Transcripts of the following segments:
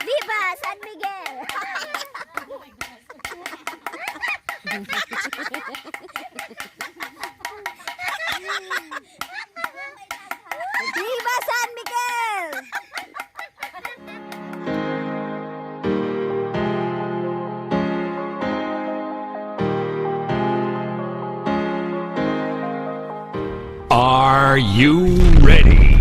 Viva San Miguel! Viva San Miguel! Are you ready?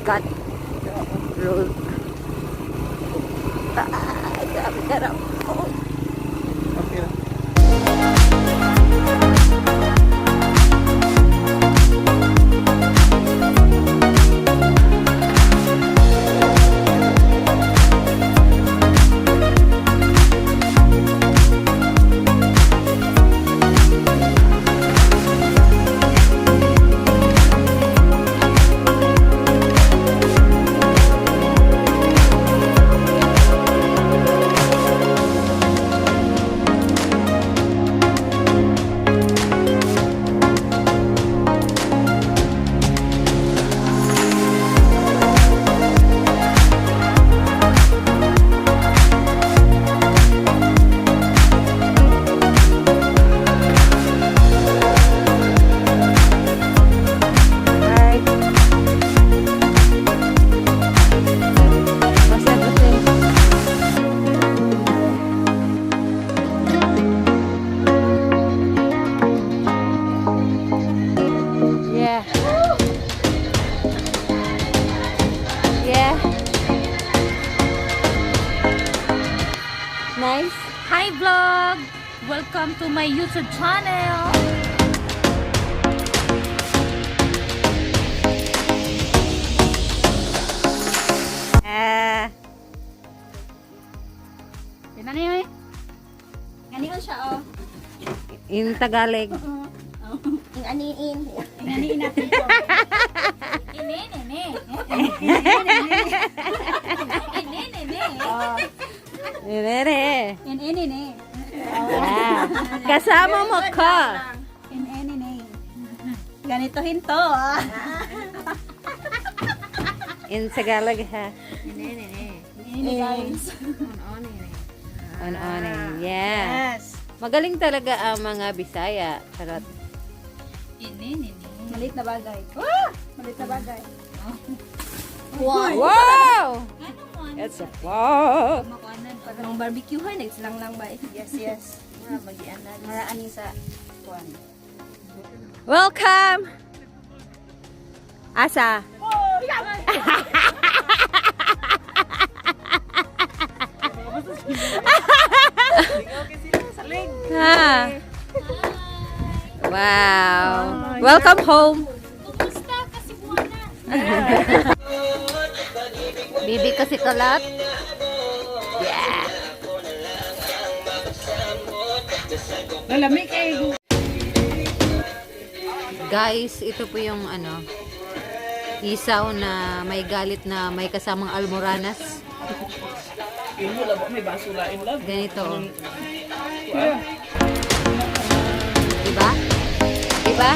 God. Roll. Grabe karap. Oh. Okay lang. Nice. Hi vlog! Welcome to my YouTube channel! Tingnan niyo eh. Ganyan siya oh. In Tagalog. Yung aniin. Yung aniin natin ito. Ini. Nere. Ini. Ah, kasama mo ko. Ini. Ganitohin to. In Tagalog ha. Ini guys. On. Yeah. Yes. Magaling talaga ang mga Bisaya. Charot. Ini. Malit na bagay. Malit na bagay. Wow! It's a wow! Pag nang barbecue ha, nagsilang lang ba? Yes. Magian na. Maraan sa kuan. Welcome! Asa? Ha. Wow. Welcome home. Kumusta kasi buwana? Bibi kasi kalat. Yeah. Lalamig kayo. Guys, ito po yung ano, isaw na may galit na may kasamang almoranas. Yun mo labo, may basulain lang. Ganito. Oh. Diba? Diba?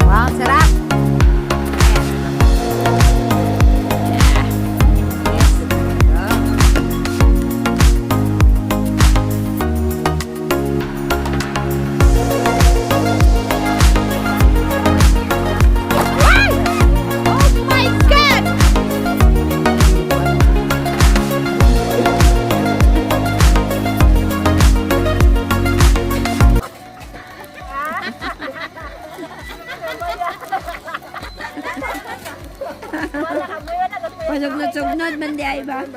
Wow, sarap! Sugnod man di ay ba?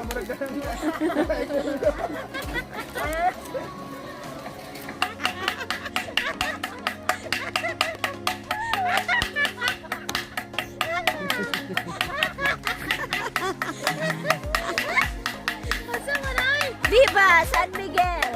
Viva San Miguel!